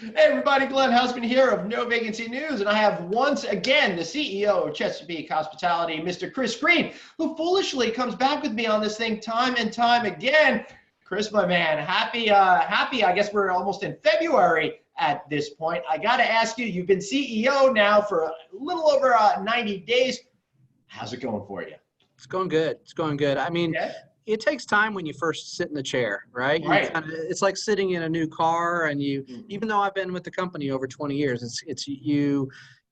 Hey everybody, Glenn Husband here of No Vacancy News, and I have once again the CEO of Chesapeake Hospitality, Mr. Chris Green, who foolishly comes back with me on this thing time and time again. Chris, my man, happy. I guess we're almost in February at this point. I got to ask you, you've been CEO now for a little over 90 days. How's it going for you? It's going good. It's going good. I mean, Yeah. it takes time when you first sit in the chair, right? Right. It's like sitting in a new car, and even though I've been with the company over 20 years,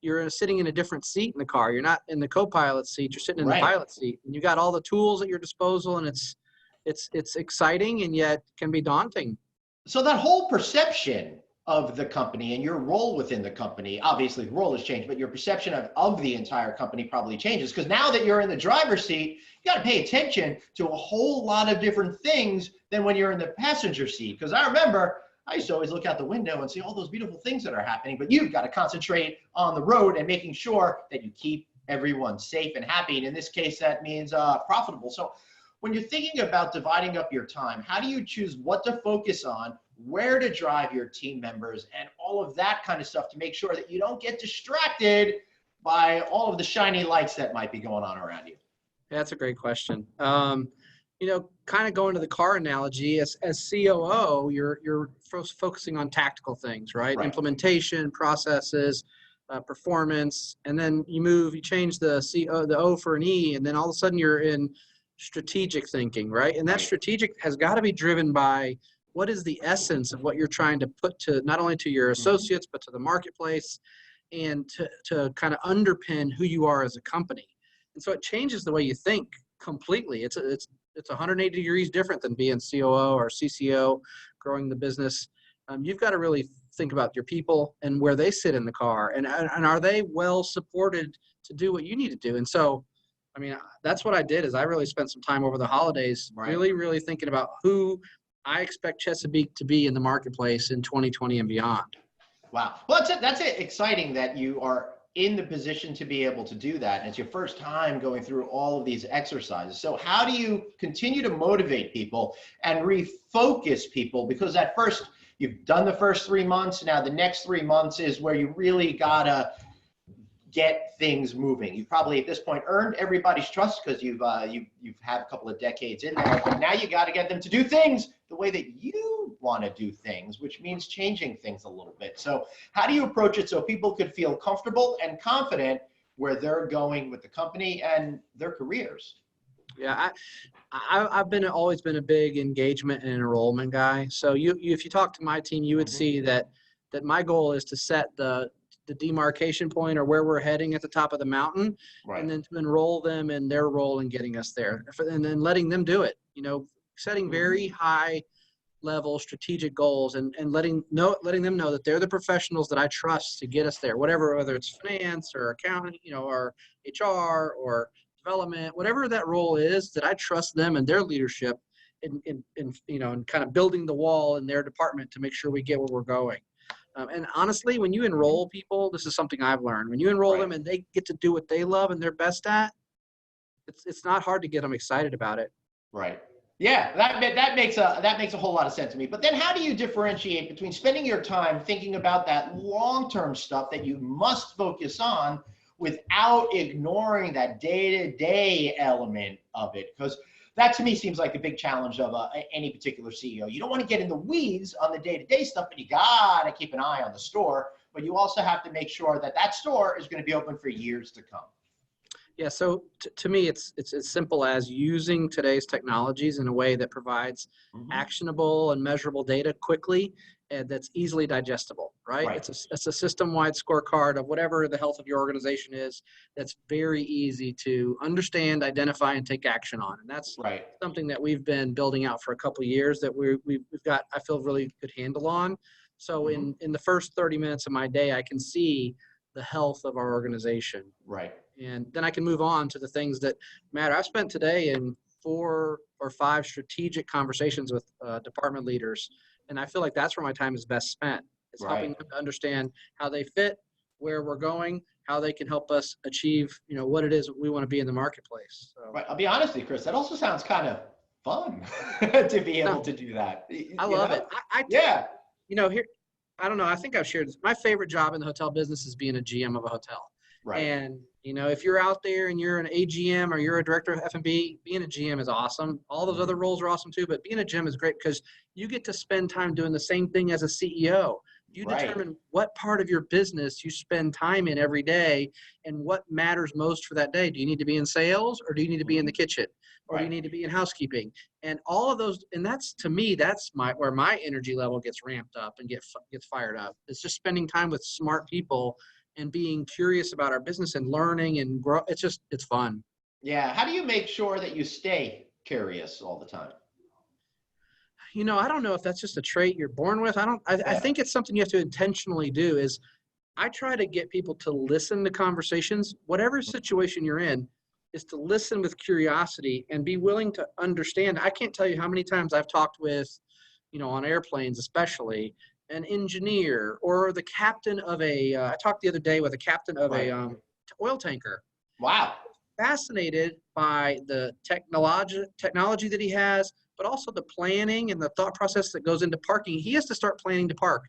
you're sitting in a different seat in the car. You're not in the co-pilot seat. You're sitting in the Right. pilot seat, and you got all the tools at your disposal, and it's exciting and yet can be daunting. So that whole perception of the company and your role within the company, obviously the role has changed, but your perception of the entire company probably changes, because now that you're in the driver's seat, you got to pay attention to a whole lot of different things than when you're in the passenger seat. Because I remember I used to always look out the window and see all those beautiful things that are happening, but you've got to concentrate on the road and making sure that you keep everyone safe and happy. And in this case, that means profitable. So when you're thinking about dividing up your time, how do you choose what to focus on, where to drive your team members, and all of that kind of stuff to make sure that you don't get distracted by all of the shiny lights that might be going on around you? Yeah, that's a great question. Kind of going to the car analogy, as COO, you're first focusing on tactical things, right? Right. Implementation, processes, performance, and then you change the O for an E, and then all of a sudden you're in strategic thinking, right? And that Right. strategic has got to be driven by what is the essence of what you're trying to put to not only to your associates, but to the marketplace, and to kind of underpin who you are as a company. And so it changes the way you think completely. It's 180 degrees different than being COO or CCO, growing the business. You've got to really think about your people and where they sit in the car, and are they well supported to do what you need to do. And so, I mean, that's what I did. Is I really spent some time over the holidays, Right. really thinking about who I expect Chesapeake to be in the marketplace in 2020 and beyond. Wow. Well, that's it. Exciting that you are in the position to be able to do that. And it's your first time going through all of these exercises. So how do you continue to motivate people and refocus people? Because at first, you've done the first 3 months. Now the next 3 months is where you really gotta get things moving. You've probably at this point earned everybody's trust because you've had a couple of decades in there, but now you got to get them to do things the way that you want to do things, which means changing things a little bit. So how do you approach it so people could feel comfortable and confident where they're going with the company and their careers? Yeah, I've always been a big engagement and enrollment guy. So if you talk to my team, you would see that my goal is to set the demarcation point, or where we're heading at the top of the mountain, Right. and then to enroll them in their role in getting us there, and then letting them do it. Setting very high level strategic goals, and letting them know that they're the professionals that I trust to get us there, whether it's finance or accounting, or HR or development, whatever that role is, that I trust them and their leadership in kind of building the wall in their department to make sure we get where we're going. And honestly, when you enroll people, this is something I've learned. When you enroll them and they get to do what they love and they're best at, it's not hard to get them excited about it. Right. Yeah, that makes a whole lot of sense to me. But then how do you differentiate between spending your time thinking about that long-term stuff that you must focus on without ignoring that day-to-day element of it? Because that to me seems like a big challenge of any particular CEO. You don't want to get in the weeds on the day-to-day stuff, but you gotta keep an eye on the store. But you also have to make sure that that store is going to be open for years to come. Yeah, so to me, it's as simple as using today's technologies in a way that provides actionable and measurable data quickly, and that's easily digestible, right? Right. It's a system-wide scorecard of whatever the health of your organization is, that's very easy to understand, identify, and take action on. And that's Right. something that we've been building out for a couple of years that we've got, I feel, really good handle on. So in the first 30 minutes of my day, I can see the health of our organization. Right. And then I can move on to the things that matter. I've spent today in 4 or 5 strategic conversations with department leaders, and I feel like that's where my time is best spent. It's helping them to understand how they fit, where we're going, how they can help us achieve, what it is we want to be in the marketplace. So. Right. I'll be honest with you, Chris, that also sounds kind of fun to be able to do that. I love it. Yeah. Here, I don't know. I think I've shared this. My favorite job in the hotel business is being a GM of a hotel. Right. And, you know, if you're out there and you're an AGM or you're a director of F&B, being a GM is awesome. All those other roles are awesome too, but being a GM is great because you get to spend time doing the same thing as a CEO. You Right. determine what part of your business you spend time in every day and what matters most for that day. Do you need to be in sales or do you need to be in the kitchen or do you Right. need to be in housekeeping? And all of those, and that's, to me, that's where my energy level gets ramped up and gets fired up. It's just spending time with smart people and being curious about our business and learning and grow. It's fun. Yeah. How do you make sure that you stay curious all the time? You know, I don't know if that's just a trait you're born with. I Yeah. think it's something you have to intentionally do. Is I try to get people to listen to conversations, whatever situation you're in, is to listen with curiosity and be willing to understand. I can't tell you how many times I've talked with, you know, on airplanes, especially an engineer or the captain of I talked the other day with a captain of Right. oil tanker. Wow. Fascinated by the technology that he has, but also the planning and the thought process that goes into parking. He has to start planning to park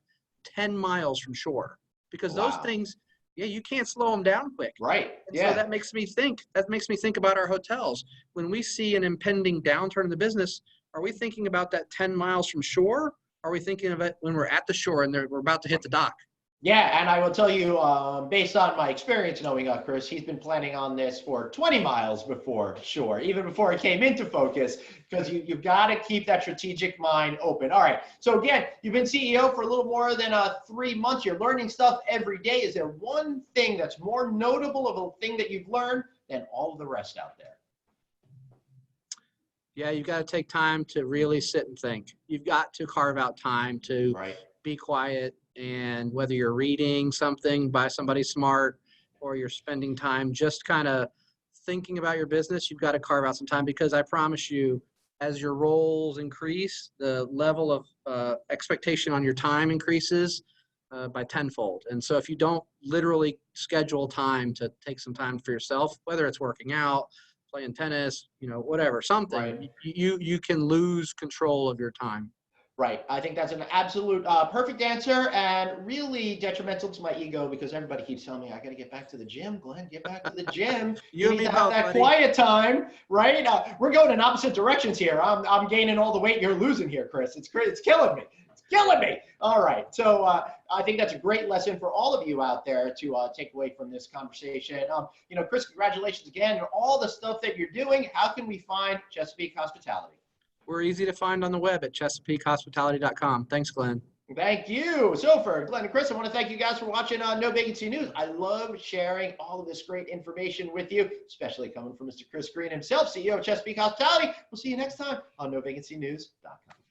10 miles from shore because those Wow. things, yeah, you can't slow them down quick. Right. And so Yeah. that makes me think about our hotels. When we see an impending downturn in the business, are we thinking about that 10 miles from shore? Are we thinking of it when we're at the shore and we're about to hit the dock? Yeah, and I will tell you, based on my experience knowing Chris, he's been planning on this for 20 miles before shore, even before it came into focus, because you've got to keep that strategic mind open. All right. So again, you've been CEO for a little more than 3 months. You're learning stuff every day. Is there one thing that's more notable of a thing that you've learned than all of the rest out there? Yeah, you've got to take time to really sit and think. You've got to carve out time to Right. be quiet. And whether you're reading something by somebody smart or you're spending time just kind of thinking about your business, you've got to carve out some time because I promise you, as your roles increase, the level of expectation on your time increases by tenfold. And so if you don't literally schedule time to take some time for yourself, whether it's working out, playing tennis, you know, whatever, something, Right. you can lose control of your time. Right. I think that's an absolute perfect answer and really detrimental to my ego because everybody keeps telling me I got to get back to the gym, Glenn, get back to the gym. You You and need me to have both, that buddy. quiet time, right? We're going in opposite directions here. I'm gaining all the weight you're losing here, Chris. It's great. It's killing me. It's killing me. All right. So I think that's a great lesson for all of you out there to take away from this conversation. You know, Chris, congratulations again on all the stuff that you're doing. How can we find Chesapeake Hospitality? We're easy to find on the web at ChesapeakeHospitality.com. Thanks, Glenn. Thank you. So for Glenn and Chris, I want to thank you guys for watching No Vacancy News. I love sharing all of this great information with you, especially coming from Mr. Chris Green himself, CEO of Chesapeake Hospitality. We'll see you next time on NoVacancyNews.com.